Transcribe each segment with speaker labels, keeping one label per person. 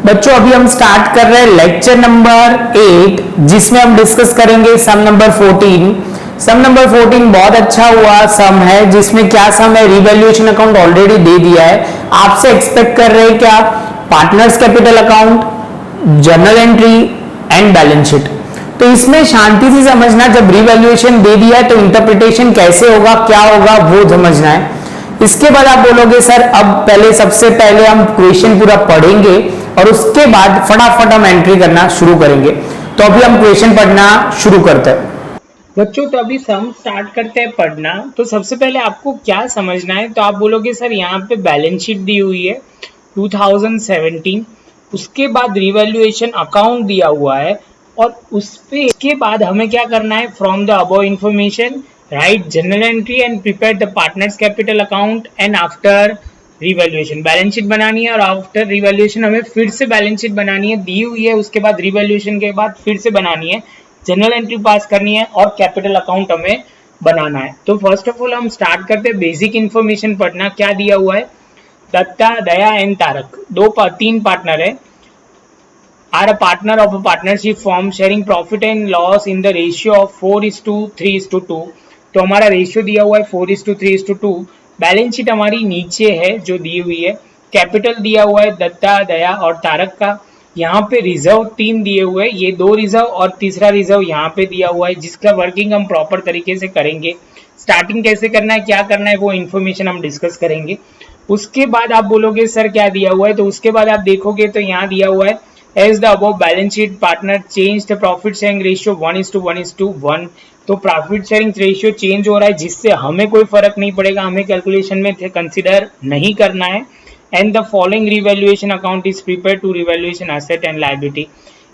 Speaker 1: बच्चों अभी हम स्टार्ट कर रहे हैं लेक्चर नंबर 8, जिसमें हम डिस्कस करेंगे सम नंबर 14। सम नंबर 14 बहुत अच्छा हुआ सम है, जिसमें क्या सम है, रिवैल्यूएशन अकाउंट ऑलरेडी दे दिया है। आपसे एक्सपेक्ट कर रहे हैं क्या, partners capital account, journal entry and balance sheet. तो इसमें शांति से समझना, जब रिवैल्यूएशन दे दिया है तो इंटरप्रिटेशन कैसे होगा, क्या होगा वो समझना है। इसके बाद आप बोलोगे सर अब पहले सबसे पहले हम क्वेश्चन पूरा पढ़ेंगे और उसके बाद फटाफट हम एंट्री करना शुरू करेंगे। तो अभी हम क्वेश्चन पढ़ना शुरू करते हैं।
Speaker 2: बच्चों तो अभी सम स्टार्ट करते हैं पढ़ना। तो सबसे पहले आपको क्या समझना है, तो आप बोलोगे सर यहाँ पे बैलेंस शीट दी हुई है 2017, उसके बाद रिवैल्यूएशन अकाउंट दिया हुआ है और उसके बाद हमें क्या करना है, from the above information right journal entry and prepare the partners capital account and after revaluation balance sheet बनानी है। और आफ्टर रिवैल्यूएशन हमें फिर से बैलेंस शीट बनानी है, दी हुई है, उसके बाद रिवैल्यूएशन के बाद फिर से बनानी है, जनरल एंट्री पास करनी है और कैपिटल अकाउंट हमें बनाना है। तो फर्स्ट ऑफ ऑल हम स्टार्ट करते हैं बेसिक इन्फॉर्मेशन पढ़ना। क्या दिया हुआ है, दत्ता, दया एंड तारक तीन पार्टनर है, are a partner of a partnership firm sharing profit and loss in the ratio of 4:3:2। तो हमारा रेशियो दिया हुआ है 4:3:2। बैलेंस शीट हमारी नीचे है जो दी हुई है। कैपिटल दिया हुआ है दत्ता, दया और तारक का। यहाँ पे रिजर्व 3 दिए हुए हैं, ये 2 रिजर्व और तीसरा रिजर्व यहाँ पे दिया हुआ है, जिसका वर्किंग हम प्रॉपर तरीके से करेंगे। स्टार्टिंग कैसे करना है, क्या करना है, वो इन्फॉर्मेशन हम डिस्कस करेंगे। उसके बाद आप बोलोगे सर क्या दिया हुआ है, तो उसके बाद आप देखोगे तो यहाँ दिया हुआ है as the above balance sheet partner change the profit sharing ratio 1:1:1। तो प्रॉफिट शेयरिंग रेशियो चेंज हो रहा है, जिससे हमें कोई फर्क नहीं पड़ेगा, हमें कैलकुलेशन में कंसिडर नहीं करना है। And the following revaluation account is prepare to revaluation asset and liability,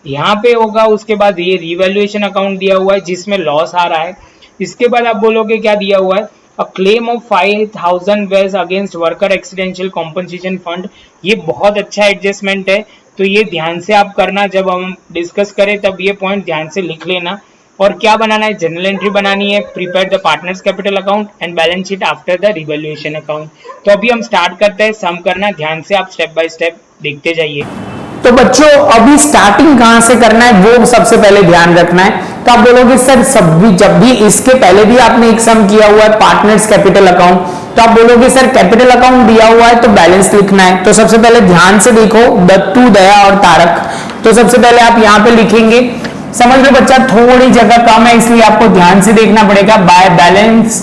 Speaker 2: यहाँ पे होगा। उसके बाद ये रिवैल्यूएशन अकाउंट दिया हुआ है जिसमें लॉस आ रहा है। इसके बाद आप बोलोगे क्या दिया हुआ है, a claim of 5,000 wage against worker accidental compensation fund. ये बहुत अच्छा एडजस्टमेंट है, तो ये ध्यान से आप करना, जब हम डिस्कस करें तब ये पॉइंट ध्यान से लिख लेना। और क्या बनाना है, जनरल एंट्री बनानी है, prepare the partners capital account and balance sheet after the revaluation account. तो अभी हम स्टार्ट करते हैं सम करना, ध्यान से आप स्टेप बाय स्टेप देखते जाइए।
Speaker 1: तो बच्चों अभी स्टार्टिंग कहां से करना है वो सबसे पहले ध्यान रखना है। तो आप बोलोगे सर जब भी इसके पहले भी आपने एक सम किया हुआ है पार्टनर्स कैपिटल अकाउंट, तो आप बोलोगे सर कैपिटल अकाउंट दिया हुआ है तो बैलेंस लिखना है। तो सबसे पहले ध्यान से देखो, दत्तू, दया और तारक। तो सबसे पहले आप यहाँ पे लिखेंगे, समझ लो बच्चा थोड़ी जगह कम है इसलिए आपको ध्यान से देखना पड़ेगा। बाय बैलेंस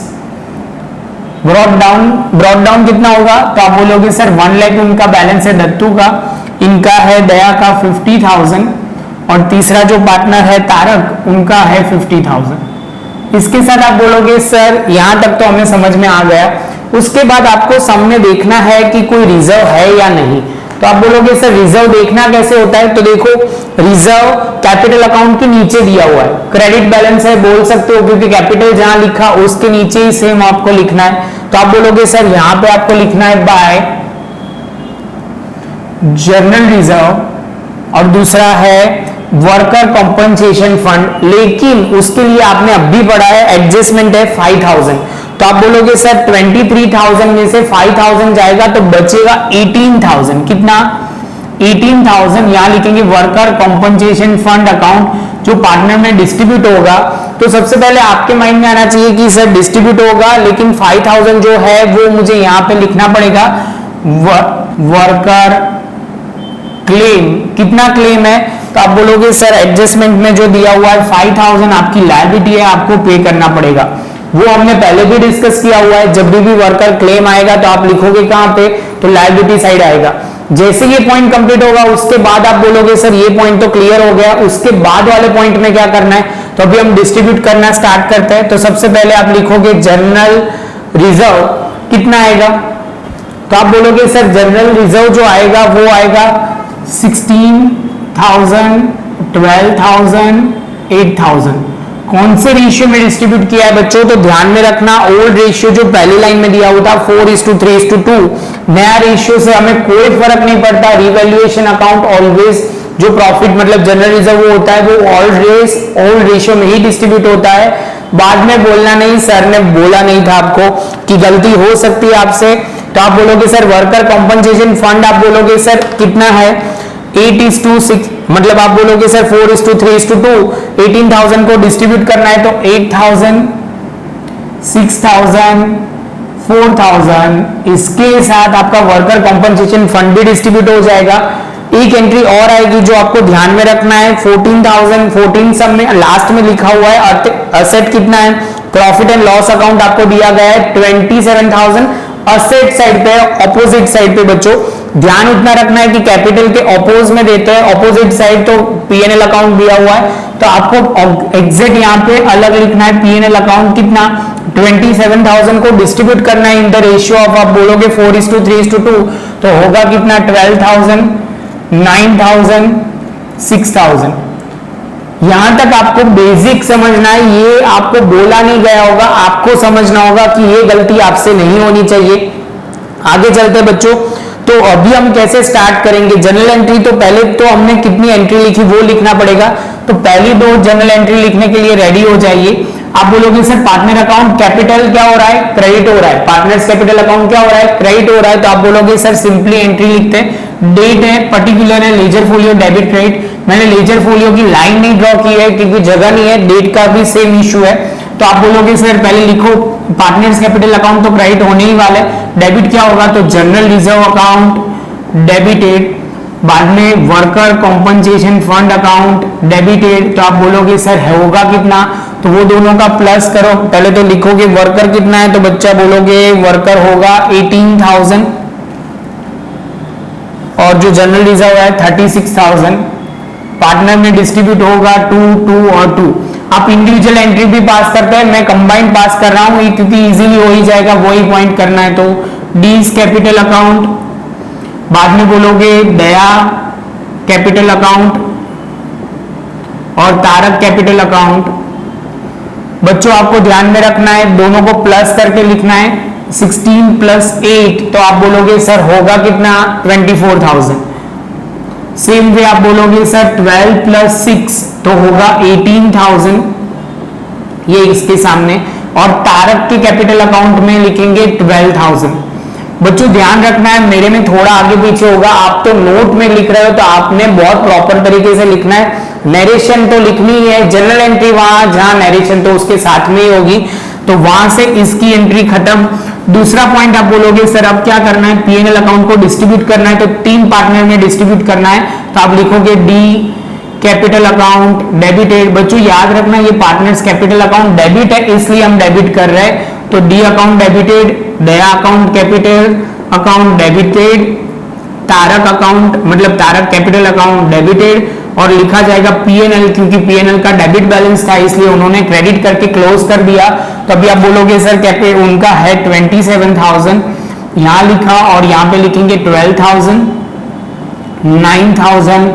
Speaker 1: ब्रॉड डाउन कितना होगा, तो आप बोलोगे सर 1 लाख उनका बैलेंस है दत्तू का, इनका है दया का 50,000 और तीसरा जो पार्टनर है तारक उनका है 50,000। इसके साथ आप बोलोगे सर यहां तक तो हमें समझ में आ गया। उसके बाद आपको सामने देखना है कि कोई रिजर्व है या नहीं। तो आप बोलोगे सर रिजर्व देखना कैसे होता है, तो देखो रिजर्व कैपिटल अकाउंट के नीचे दिया हुआ है, क्रेडिट बैलेंस है बोल सकते हो, क्योंकि कैपिटल जहां लिखा उसके नीचे ही सेम आपको लिखना है। तो आप बोलोगे सर यहां पे आपको लिखना है बाय जर्नल रिजर्व और दूसरा है वर्कर कॉम्पनसेशन फंड, लेकिन उसके लिए आपने अभी पढ़ा है एडजस्टमेंट है 5,000। तो आप बोलोगे सर 23,000 में से 5,000 जाएगा तो बचेगा 18,000। कितना, 18,000 यहां लिखेंगे वर्कर कॉम्पनसेशन फंड अकाउंट जो पार्टनर में डिस्ट्रीब्यूट होगा। तो सबसे पहले आपके माइंड में आना चाहिए कि सर डिस्ट्रीब्यूट होगा, लेकिन 5,000 जो है वो मुझे यहां पे लिखना पड़ेगा वर्कर क्लेम। कितना क्लेम है, तो आप बोलोगे सर एडजस्टमेंट में जो दिया हुआ है 5,000 आपकी लायबिलिटी है, आपको पे करना पड़ेगा। वो हमने पहले भी डिस्कस किया हुआ है, जब भी वर्कर क्लेम आएगा तो आप लिखोगे कहां पे, तो लायबिलिटी साइड आएगा। जैसे ये पॉइंट कंप्लीट होगा उसके बाद आप बोलोगे सर ये पॉइंट तो क्लियर हो गया, उसके बाद वाले पॉइंट में क्या करना है, तो अभी हम डिस्ट्रीब्यूट करना स्टार्ट करते हैं। तो सबसे पहले आप लिखोगे जनरल रिजर्व कितना आएगा, तो आप बोलोगे सर जनरल रिजर्व जो आएगा वो आएगा 16,000, 12,000, 8,000। कौन से रेशियो में डिस्ट्रीब्यूट किया है बच्चों, तो ध्यान में रखना ओल्ड रेशियो जो पहली लाइन में दिया हुआ था 4:3:2, नया रेशियो से हमें कोई फर्क नहीं पड़ता। रिवैल्यूएशन अकाउंट ऑलवेज जो प्रॉफिट मतलब जनरल रिजर्व होता है वो ओल्ड रेशियो में ही डिस्ट्रीब्यूट होता है। बाद में बोलना नहीं, सर ने बोला नहीं था आपको कि गलती हो सकती है आपसे। तो आप बोलोगे सर वर्कर कॉम्पनसेशन फंड, आप बोलोगे सर कितना है 8:6, मतलब आप बोलोगे सर 4:3:2, 18,000 को डिस्ट्रीब्यूट करना है तो 8,000, 6,000, 4,000, इसके साथ आपका वर्कर कॉम्पनसेशन फंड भी डिस्ट्रीब्यूट हो जाएगा। एक एंट्री और आएगी जो आपको ध्यान में रखना है, 14,000, 14 सब में लास्ट में लिखा हुआ है असेट कितना है, प्रॉफिट एंड लॉस अकाउंट आपको दिया गया है 27,000 असेट साइड पे, ऑपोजिट साइड पे बच्चों ध्यान इतना रखना है कि कैपिटल के ऑपोज में देते हैं, ऑपोजिट साइड तो पीएनएल अकाउंट दिया हुआ है तो आपको एग्जैक्ट यहाँ पे अलग लिखना है। पीएनएल अकाउंट कितना 27,000 को डिस्ट्रीब्यूट करना है इन द रेशियो ऑफ, आप बोलोगे 4:3:2 तो होगा कितना 12,000, 9,000, 6,000। यहां तक आपको बेसिक समझना है, ये आपको बोला नहीं गया होगा, आपको समझना होगा कि ये गलती आपसे नहीं होनी चाहिए। आगे चलते बच्चों, तो अभी हम कैसे स्टार्ट करेंगे जनरल एंट्री, तो पहले तो हमने कितनी एंट्री लिखी वो लिखना पड़ेगा, तो पहली दो जनरल एंट्री लिखने के लिए रेडी हो जाइए। आप बोलोगे सर पार्टनर अकाउंट कैपिटल क्या हो रहा है, क्रेडिट हो रहा है, पार्टनर्स कैपिटल अकाउंट क्या हो रहा है, क्रेडिट हो रहा है, तो आप बोलोगे सर सिंपली एंट्री लिखते हैं, डेट है, पर्टिकुलर है, लेजर फोलियो डेबिट क्रेडिट। मैंने लेजर फोलियो की लाइन नहीं ड्रॉ की है क्योंकि जगह नहीं है, डेट का भी सेम इश्यू है, तो आप बोलोगे सर पहले लिखो पार्टनर्स कैपिटल अकाउंट तो क्रेडिट होने ही वाला है, डेबिट क्या होगा तो जनरल रिजर्व अकाउंट डेबिटेड, बाद में worker compensation fund account debited, तो आप बोलोगे सर होगा कितना, तो वो दोनों का प्लस करो, पहले तो लिखोगे वर्कर कितना है, तो बच्चा बोलोगे वर्कर होगा 18,000 और जो जनरल रिजर्व है 36,000, पार्टनर में डिस्ट्रीब्यूट होगा 2, 2 और 2। आप इंडिविजुअल एंट्री भी पास करते हैं, मैं कंबाइंड पास कर रहा हूं क्योंकि इजीली हो ही जाएगा, वही पॉइंट करना है। तो डीज कैपिटल अकाउंट, बाद में बोलोगे दया कैपिटल अकाउंट और तारक कैपिटल अकाउंट। बच्चों आपको ध्यान में रखना है दोनों को प्लस करके लिखना है, 16 + 8 तो आप बोलोगे सर होगा कितना 24,000। सेम वे आप बोलोगे सर 12 + 6 तो होगा 18,000, ये इसके सामने, और तारक के कैपिटल अकाउंट में लिखेंगे 12,000। बच्चों ध्यान रखना है मेरे में थोड़ा आगे पीछे होगा, आप तो नोट में लिख रहे हो तो आपने बहुत प्रॉपर तरीके से लिखना है, नरेशन तो लिखनी ही है, जनरल एंट्री वहां जहां नरेशन तो उसके साथ में ही होगी, तो वहां से इसकी एंट्री खत्म। दूसरा पॉइंट आप बोलोगे सर अब क्या करना है, पीएनएल अकाउंट को डिस्ट्रीब्यूट करना है, तो 3 पार्टनर में डिस्ट्रीब्यूट करना है, तो आप लिखोगे डी कैपिटल अकाउंट डेबिटेड। बच्चों याद रखना ये पार्टनर्स कैपिटल अकाउंट डेबिट है इसलिए हम डेबिट कर रहे हैं, तो D account debited, Daya account capital account debited, Tarak account मतलब तारक कैपिटल अकाउंट डेबिटेड, और लिखा जाएगा पीएनएल क्योंकि पीएनएल का डेबिट बैलेंस था इसलिए उन्होंने क्रेडिट करके क्लोज कर दिया, तो अभी आप बोलोगे सर कैपिटल उनका है 27,000, यहां लिखा और यहां पे लिखेंगे 12,000, 9,000,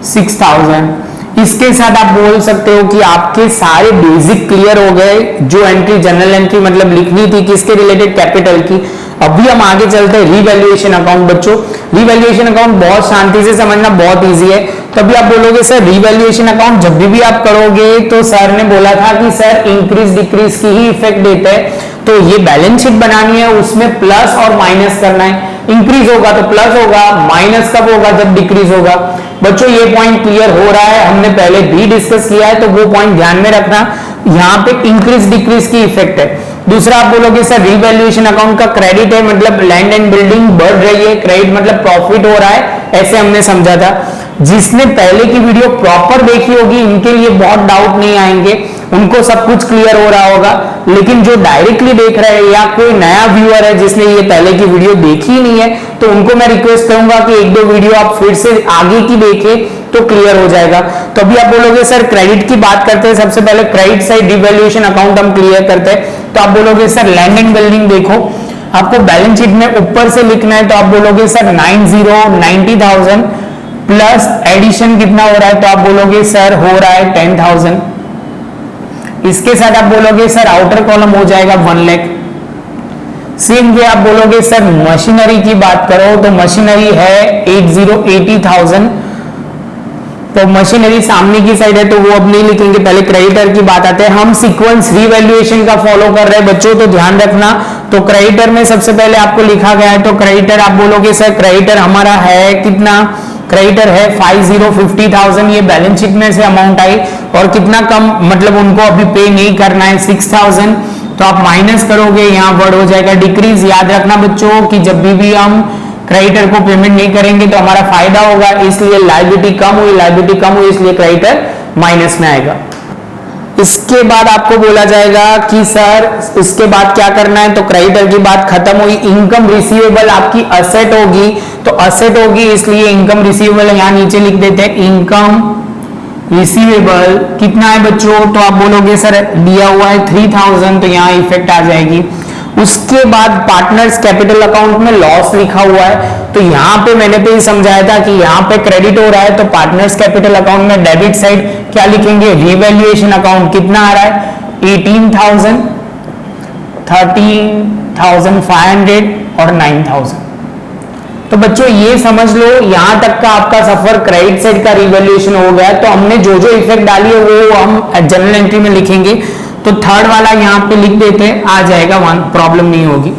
Speaker 1: 6,000। इसके साथ आप बोल सकते हो कि आपके सारे बेसिक क्लियर हो गए, जो एंट्री जनरल एंट्री मतलब लिखनी थी किसके रिलेटेड कैपिटल की। अभी हम आगे चलते हैं रीवैल्यूएशन अकाउंट। बच्चों रीवैल्यूएशन अकाउंट बहुत शांति से समझना बहुत इजी है, तभी आप बोलोगे सर रीवैल्यूएशन अकाउंट जब भी आप करोगे तो सर ने बोला था कि सर इंक्रीज डिक्रीज की ही इफेक्ट देते हैं, तो ये बैलेंस शीट बनानी है उसमें प्लस और माइनस करना है, इंक्रीज होगा तो प्लस होगा, माइनस कब होगा जब डिक्रीज होगा। बच्चों ये पॉइंट क्लियर हो रहा है, हमने पहले भी डिस्कस किया है तो वो पॉइंट ध्यान में रखना, यहाँ पे इंक्रीज डिक्रीज की इफेक्ट है। दूसरा आप बोलोगे सर रीवैल्यूएशन अकाउंट का क्रेडिट है मतलब लैंड एंड बिल्डिंग बढ़ रही है, क्रेडिट मतलब प्रॉफिट हो रहा है, ऐसे हमने समझा था। जिसने पहले की वीडियो प्रॉपर देखी होगी इनके लिए बहुत डाउट नहीं आएंगे, उनको सब कुछ क्लियर हो रहा होगा, लेकिन जो डायरेक्टली देख रहे हैं या कोई नया व्यूअर है जिसने ये पहले की वीडियो देखी ही नहीं है तो उनको मैं रिक्वेस्ट करूंगा कि 1-2 वीडियो आप फिर से आगे की देखें तो क्लियर हो जाएगा। तो अभी आप बोलोगे सर क्रेडिट की बात करते हैं, सबसे पहले क्रेडिट साइड रिवैल्यूएशन अकाउंट हम क्लियर करते हैं, तो आप बोलोगे सर लैंड एंड बिल्डिंग देखो आपको बैलेंस शीट में ऊपर से लिखना है, तो आप बोलोगे सर 90,000 प्लस एडिशन कितना हो रहा है, तो आप बोलोगे सर हो रहा है 10,000। इसके साथ आप बोलोगे सर आउटर कॉलम हो जाएगा 1 लाख। सेम वे आप बोलोगे सर मशीनरी की बात करो तो मशीनरी है 80,000, तो मशीनरी सामने की साइड है तो वो अब नहीं लिखेंगे, पहले क्रेडिटर की बात आते हैं। हम सीक्वेंस रीवैल्यूएशन का फॉलो कर रहे हैं बच्चों, तो ध्यान रखना। तो क्रेडिटर में सबसे पहले आपको लिखा गया है, तो क्रेडिटर आप बोलोगे सर क्रेडिटर हमारा है कितना क्रेडिटर है 50,50,000, ये बैलेंस शीट में से अमाउंट आई, और कितना कम मतलब उनको अभी पे नहीं करना है 6,000, तो आप माइनस करोगे, यहाँ वर्ड हो जाएगा डिक्रीज। याद रखना बच्चों कि जब भी हम क्रेडिटर को पेमेंट नहीं करेंगे तो हमारा फायदा होगा, इसलिए लायबिलिटी कम हुई इसलिए क्रेडिटर माइनस में आएगा। इसके बाद आपको बोला जाएगा कि सर इसके बाद क्या करना है, तो क्रेडिटर की बात खत्म हुई। इनकम रिसीवेबल आपकी असेट होगी, तो असेट होगी इसलिए इनकम रिसीवेबल यहां नीचे लिख देते हैं। इनकम रिसीवेबल कितना है बच्चों, तो आप बोलोगे सर दिया हुआ है 3,000, तो यहां इफेक्ट आ जाएगी। उसके बाद पार्टनर्स कैपिटल अकाउंट में लॉस लिखा हुआ है, तो यहां पे मैंने पे समझाया था कि यहां पे क्रेडिट हो रहा है, तो पार्टनर्स कैपिटल अकाउंट में डेबिट साइड क्या लिखेंगे, रिवैल्यूएशन अकाउंट कितना आ रहा है 18,000, 13,500 और 9,000। तो बच्चों ये समझ लो यहां तक का आपका सफर क्रेडिट साइड का रिवैल्यूएशन हो गया। तो हमने जो जो इफेक्ट डाली है वो हम जनरल एंट्री में लिखेंगे, तो थर्ड वाला यहाँ पे लिख देते हैं, आ जाएगा, वन प्रॉब्लम नहीं होगी।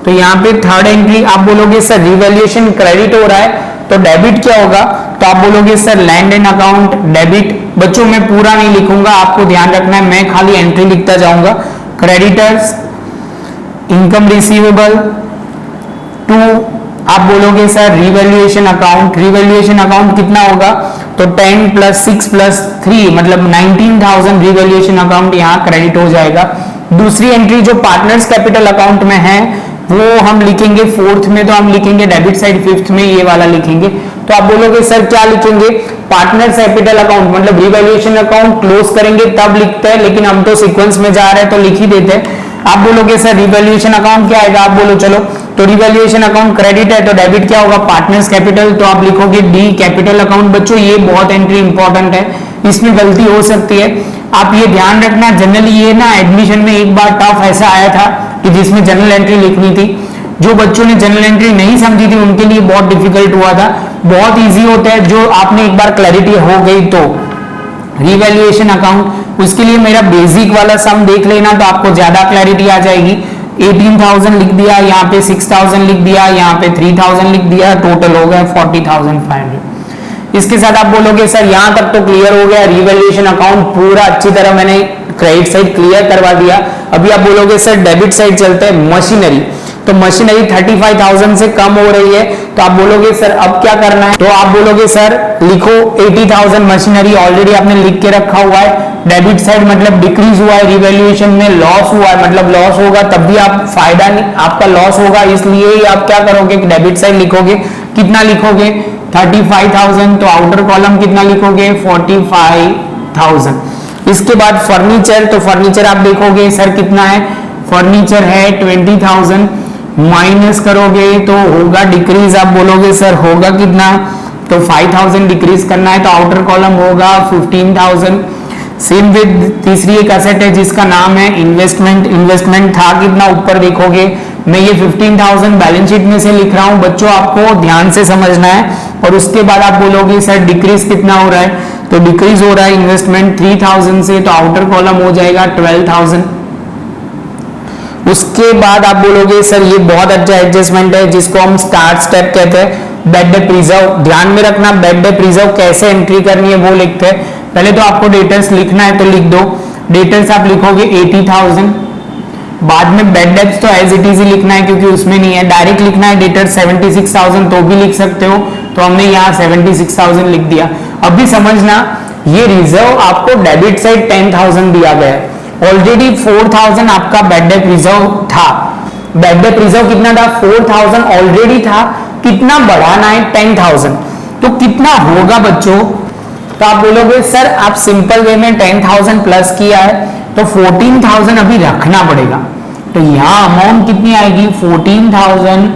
Speaker 1: तो यहाँ पे थर्ड एंट्री आप बोलोगे सर रिवैल्यूएशन क्रेडिट हो रहा है, तो डेबिट क्या होगा, तो आप बोलोगे sir land and account debit. बच्चों मैं पूरा नहीं लिखूंगा, आपको ध्यान रखना है, मैं खाली एंट्री लिखता जाऊंगा। क्रेडिटर्स इनकम रिसीवेबल टू आप बोलोगे सर रिवैल्यूएशन अकाउंट कितना होगा, तो 10 + 6 + 3 मतलब 19,000 रिवैल्यूएशन अकाउंट यहाँ क्रेडिट हो जाएगा। दूसरी एंट्री जो पार्टनर्स कैपिटल अकाउंट में है वो हम लिखेंगे फोर्थ में, तो हम लिखेंगे डेबिट साइड, फिफ्थ में ये वाला लिखेंगे। तो आप बोलोगे सर क्या लिखेंगे, पार्टनर्स कैपिटल अकाउंट मतलब रिवैल्यूएशन अकाउंट क्लोज करेंगे तब लिखते हैं, लेकिन हम तो सीक्वेंस में जा रहे हैं तो लिख ही देते हैं। आप बोलोगे सर रिवैल्यूएशन अकाउंट क्या आएगा, आप बोलो चलो, तो रिवैल्यूएशन अकाउंट क्रेडिट है तो डेबिट क्या होगा, पार्टनर्स कैपिटल, तो आप लिखोगे डी कैपिटल अकाउंट। बच्चों ये बहुत एंट्री इंपॉर्टेंट है, इसमें गलती हो सकती है, आप ये ध्यान रखना। जनरली ये ना एडमिशन में एक बार टफ ऐसा आया था कि जिसमें जनरल एंट्री लिखनी थी, जो बच्चों ने जनरल एंट्री नहीं समझी थी उनके लिए बहुत डिफिकल्ट हुआ था। बहुत इजी होता है, जो आपने एक बार क्लैरिटी हो गई तो रिवैल्यूएशन अकाउंट, उसके लिए मेरा बेसिक वाला सम देख लेना तो आपको ज्यादा क्लैरिटी आ जाएगी। 18,000 लिख दिया, यहाँ पे 6,000 लिख दिया, यहाँ पे 3,000 लिख दिया, टोटल हो गया 40,500। इसके साथ आप बोलोगे सर यहाँ तक तो क्लियर हो गया, रिवैल्यूएशन अकाउंट पूरा अच्छी तरह मैंने क्रेडिट साइड क्लियर करवा दिया। अभी आप बोलोगे सर डेबिट साइड चलते हैं, मशीनरी, तो मशीनरी 35,000 से कम हो रही है, तो आप बोलोगे सर अब क्या करना है, तो आप बोलोगे सर लिखो 80,000 मशीनरी ऑलरेडी आपने लिख के रखा हुआ है। डेबिट साइड मतलब डिक्रीज हुआ है, रिवैल्यूएशन में लॉस हुआ है, मतलब लॉस होगा तब भी आप फायदा नहीं, आपका लॉस होगा, इसलिए ही आप क्या करोगे डेबिट साइड लिखोगे, कितना लिखोगे 35,000, तो आउटर कॉलम कितना लिखोगे 45,000। इसके बाद फर्नीचर, तो फर्नीचर आप देखोगे सर कितना है, फर्नीचर है 20,000, माइनस करोगे तो होगा डिक्रीज, आप बोलोगे सर होगा कितना, तो 5,000 डिक्रीज करना है, तो आउटर कॉलम होगा 15,000। सेम विद तीसरी एक असेट है जिसका नाम है इन्वेस्टमेंट था कितना, ऊपर देखोगे मैं ये 15,000 बैलेंस शीट में से लिख रहा हूं, बच्चों आपको ध्यान से समझना है। और उसके बाद आप बोलोगे सर डिक्रीज कितना हो रहा है, तो डिक्रीज हो रहा है इन्वेस्टमेंट 3,000 से, तो आउटर कॉलम हो जाएगा 12,000। उसके बाद आप बोलोगे सर ये बहुत अच्छा एडजस्टमेंट है जिसको हम स्टार्ट स्टेप कहते हैं, बेड डेट प्रिजर्व। ध्यान में रखना बेड डेट प्रिजर्व कैसे एंट्री करनी है वो लिखते हैं। पहले तो आपको डेटर्स लिखना है तो लिख दो, डेटर्स आप लिखोगे 80,000, बाद में बेड डेट्स तो एज इट इज ही लिखना है क्योंकि उसमें नहीं है, डायरेक्ट लिखना है डेटर्स 76,000 तो भी लिख सकते हो, तो हमने यहाँ 76,000 लिख दिया। अभी समझना ये रिजर्व आपको डेबिट साइड 10,000 दिया गया है, ऑलरेडी 4,000 आपका बेड डेट रिजर्व था, बेड डेट रिजर्व कितना था 4,000 ऑलरेडी था, कितना बढ़ाना है 10,000, तो कितना होगा बच्चों, तो आप बोलोगे सर आप सिंपल वे में 10,000 प्लस किया है तो 14,000 अभी रखना पड़ेगा, तो यहां अमाउंट कितनी आएगी 14,000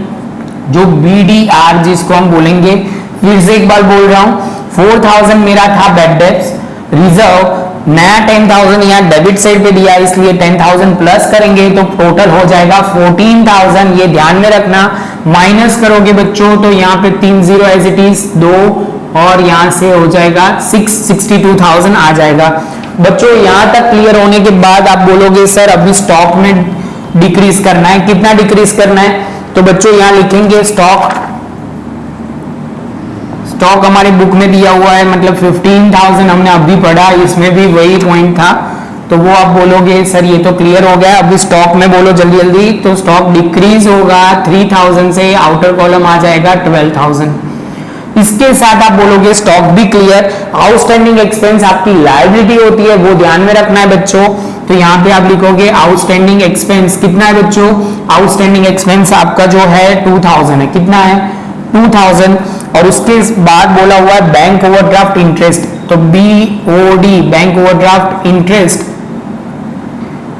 Speaker 1: जो BDR जिसको हम बोलेंगे, फिर से एक बार बोल रहा हूं 4,000 मेरा था बेड डेट्स रिजर्व, नया 10,000 यहाँ डेबिट साइड पे दिया इसलिए 10,000 प्लस करेंगे तो टोटल हो जाएगा 14,000, ये ध्यान में रखना। माइनस करोगे बच्चों तो यहाँ पे 3 0 एज इट इज 2 और यहां से हो जाएगा 62,000 आ जाएगा। बच्चों यहां तक क्लियर होने के बाद आप बोलोगे सर अभी स्टॉक में डिक्रीज करना है, कितना डिक्रीज करना है, तो बच्चों यहां लिखेंगे स्टॉक स्टॉक हमारे बुक में दिया हुआ है, मतलब 15,000 हमने अभी पढ़ा, इसमें भी वही पॉइंट था। तो वो आप बोलोगे सर ये तो क्लियर हो गया, अभी स्टॉक में बोलो जल्दी जल्दी। तो स्टॉक डिक्रीज होगा 3,000 से, आउटर कॉलम आ जाएगा 12,000। इसके साथ आप बोलोगे स्टॉक भी क्लियर। आउटस्टैंडिंग एक्सपेंस आपकी लायबिलिटी होती है, वो ध्यान में रखना है बच्चों। तो यहाँ पे आप लिखोगे आउटस्टैंडिंग एक्सपेंस कितना है बच्चों, आउटस्टैंडिंग एक्सपेंस आपका जो है 2,000 है, कितना है 2,000। और उसके बाद बोला हुआ है बैंक ओवरड्राफ्ट इंटरेस्ट, तो BOD बैंक ओवरड्राफ्ट इंटरेस्ट,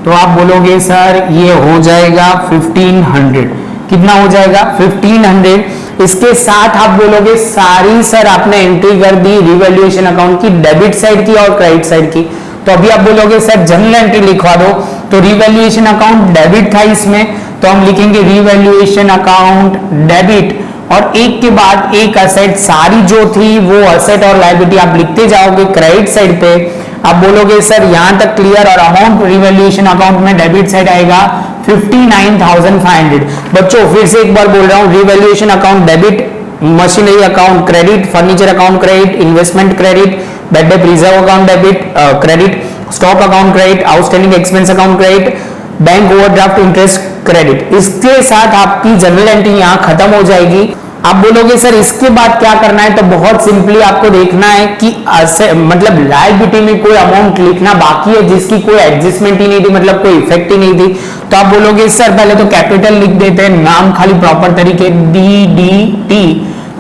Speaker 1: तो आप बोलोगे सर ये हो जाएगा 1500, कितना हो जाएगा 1500। इसके साथ आप बोलोगे सारी सर आपने एंट्री कर दी रिवैल्यूएशन अकाउंट की, डेबिट साइड की और क्रेडिट साइड की। तो अभी आप बोलोगे सर जनरल एंट्री लिखवा दो, तो रिवैल्यूएशन अकाउंट डेबिट था इसमें, तो हम लिखेंगे रिवैल्यूएशन अकाउंट डेबिट, और एक के बाद एक असेट सारी जो थी वो असेट और लायबिलिटी आप लिखते जाओगे क्रेडिट साइड पे। आप बोलोगे सर यहां तक क्लियर, और अमाउंट रिवैल्यूएशन अकाउंट में डेबिट साइड आएगा 59,500। बच्चों फिर से एक बार बोल रहा हूं, revaluation account debit, machinery account credit, furniture account credit, investment credit, bad debt reserve account debit credit, stock account credit, outstanding expense account credit, bank overdraft interest credit. इसके साथ आपकी जनरल एंट्री यहां खत्म हो जाएगी। आप बोलोगे सर इसके बाद क्या करना है, तो बहुत सिंपली आपको देखना है कि मतलब लायबिलिटी में कोई अमाउंट लिखना बाकी है जिसकी कोई एडजस्टमेंट ही नहीं थी, मतलब कोई इफेक्ट ही नहीं थी। तो आप बोलोगे सर पहले तो कैपिटल लिख देते हैं, नाम खाली प्रॉपर तरीके DDT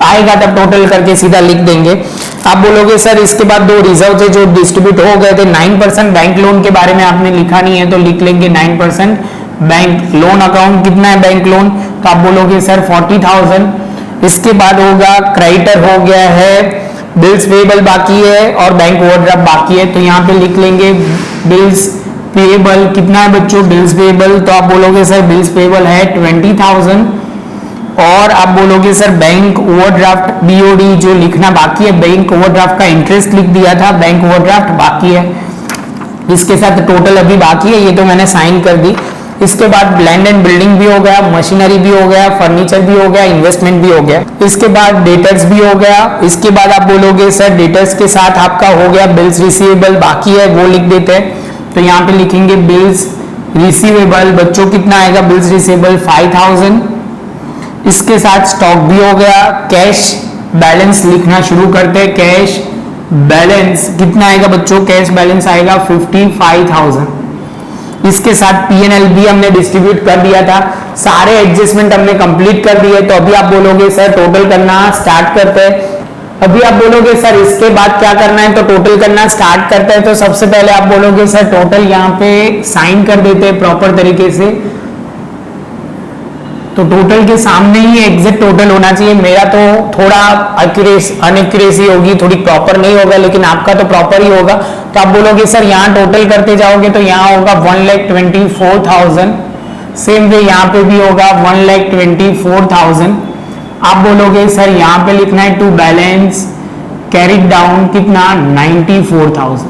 Speaker 1: आएगा तब टोटल करके सीधा लिख देंगे। आप बोलोगे सर इसके बाद दो रिजर्व थे जो डिस्ट्रीब्यूट हो गए थे, 9% बैंक लोन के बारे में आपने लिखा नहीं है तो लिख लेंगे 9% बैंक लोन अकाउंट। कितना है बैंक लोन, तो आप बोलोगे सर 40,000। इसके बाद होगा क्रेडिटर हो गया है, बिल्स पेएबल बाकी है और बैंक ओवरड्राफ्ट बाकी है, तो यहाँ पे लिख लेंगे बिल्स पेएबल। कितना है बच्चों बिल्स पेएबल, तो आप बोलोगे सर बिल्स पेएबल है 20,000। और आप बोलोगे सर बैंक ओवरड्राफ्ट BOD जो लिखना बाकी है, बैंक ओवरड्राफ्ट का इंटरेस्ट लिख दिया था, बैंक ओवरड्राफ्ट बाकी है। इसके साथ टोटल अभी बाकी है, ये तो मैंने साइन कर दी। इसके बाद लैंड एंड बिल्डिंग भी हो गया, मशीनरी भी हो गया, फर्नीचर भी हो गया, इन्वेस्टमेंट भी हो गया। इसके बाद डेटर्स भी हो गया। इसके बाद आप बोलोगे सर डेटर्स के साथ आपका हो गया बिल्स रिसीवेबल बाकी है, वो लिख देते हैं। तो यहाँ पे लिखेंगे बिल्स रिसीवेबल, बच्चों कितना आएगा बिल्स रिसीवेबल 5,000। इसके साथ स्टॉक भी हो गया। कैश बैलेंस लिखना शुरू करते हैं, कैश बैलेंस कितना आएगा बच्चों, कैश बैलेंस आएगा 55,000। इसके साथ P&L भी हमने डिस्ट्रीब्यूट कर दिया था, सारे एडजस्टमेंट हमने कंप्लीट कर दिए। तो अभी आप बोलोगे सर टोटल करना स्टार्ट करते हैं। अभी आप बोलोगे सर इसके बाद क्या करना है, तो टोटल करना स्टार्ट करते हैं। तो सबसे पहले आप बोलोगे सर टोटल यहाँ पे साइन कर देते हैं प्रॉपर तरीके से, तो टोटल के सामने ही एग्जैक्ट टोटल होना चाहिए। मेरा तो थोड़ा अनएक्यूरेसी होगी, थोड़ी प्रॉपर नहीं होगा, लेकिन आपका तो प्रॉपर ही होगा। तो आप बोलोगे सर यहाँ टोटल करते जाओगे तो यहाँ होगा 1,24,000। सेम वे यहाँ पे भी होगा 1,24,000। आप बोलोगे सर यहाँ पे लिखना है टू बैलेंस कैरिड डाउन कितना 94,000।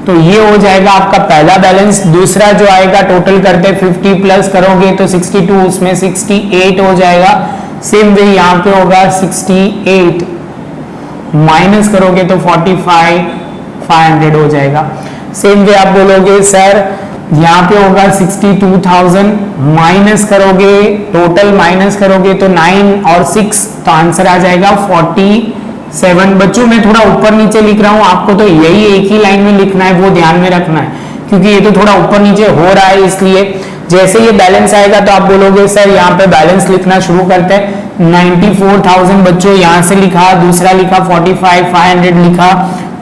Speaker 1: तो ये हो जाएगा आपका पहला बैलेंस। दूसरा जो आएगा टोटल करते 50 प्लस करोगे तो 62, उसमें 68 हो जाएगा। सेम वे यहाँ पे होगा 68 माइनस करोगे तो 45,500 हो जाएगा। सेम वे आप बोलोगे सर यहाँ पे होगा 62,000 माइनस करोगे, टोटल माइनस करोगे तो 9 और 6, तो आंसर आ जाएगा 47। बच्चों मैं थोड़ा ऊपर नीचे लिख रहा हूँ, आपको तो यही एक ही लाइन में लिखना है, वो ध्यान में रखना है, क्योंकि ये तो थोड़ा ऊपर नीचे हो रहा है। इसलिए जैसे ये बैलेंस आएगा तो आप बोलोगे सर यहाँ पे बैलेंस लिखना शुरू करते हैं। 94,000 बच्चों यहाँ से लिखा, दूसरा लिखा 45,500 लिखा,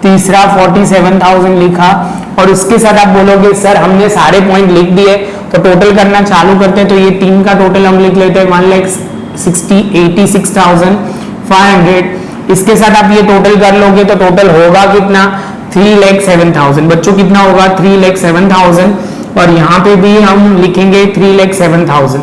Speaker 1: तीसरा 47,000 लिखा, और उसके साथ आप बोलोगे सर हमने सारे पॉइंट लिख दिए, तो टोटल करना चालू करते हैं। तो ये तीन का टोटल हम लिख लेते हैं 1,86,500। इसके साथ आप ये टोटल कर लोगे तो टोटल होगा कितना 3,07,000। बच्चों कितना होगा 3,07,000, और यहाँ पे भी हम लिखेंगे 3,07,000।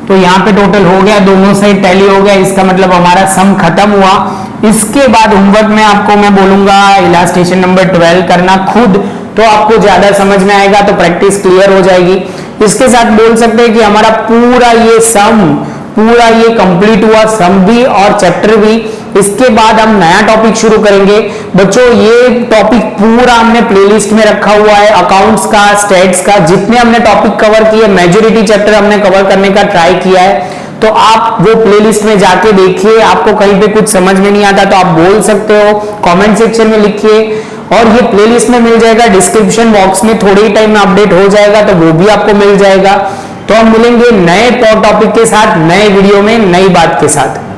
Speaker 1: तो यहाँ पे टोटल हो गया, दोनों साइड टैली हो गया, इसका मतलब हमारा सम खत्म हुआ। इसके बाद होमवर्क में आपको मैं बोलूंगा इलास्ट्रेशन नंबर 12 करना खुद, तो आपको ज्यादा समझ में आएगा, तो प्रैक्टिस क्लियर हो जाएगी। इसके साथ बोल सकते हैं कि हमारा पूरा ये सम पूरा ये कंप्लीट हुआ, सम भी और चैप्टर भी। इसके बाद हम नया टॉपिक शुरू करेंगे। बच्चों ये टॉपिक पूरा हमने प्लेलिस्ट में रखा हुआ है, अकाउंट्स का, स्टेट्स का, जितने हमने टॉपिक कवर किए, मेजॉरिटी चैप्टर हमने कवर करने का ट्राई किया है। तो आप वो प्लेलिस्ट में जाके देखिए, आपको कहीं पे कुछ समझ में नहीं आता तो आप बोल सकते हो, कमेंट सेक्शन में लिखिए। और ये प्लेलिस्ट में मिल जाएगा, डिस्क्रिप्शन बॉक्स में थोड़े ही टाइम में अपडेट हो जाएगा, तो वो भी आपको मिल जाएगा। तो हम मिलेंगे नए टॉपिक के साथ, नए वीडियो में, नई बात के साथ।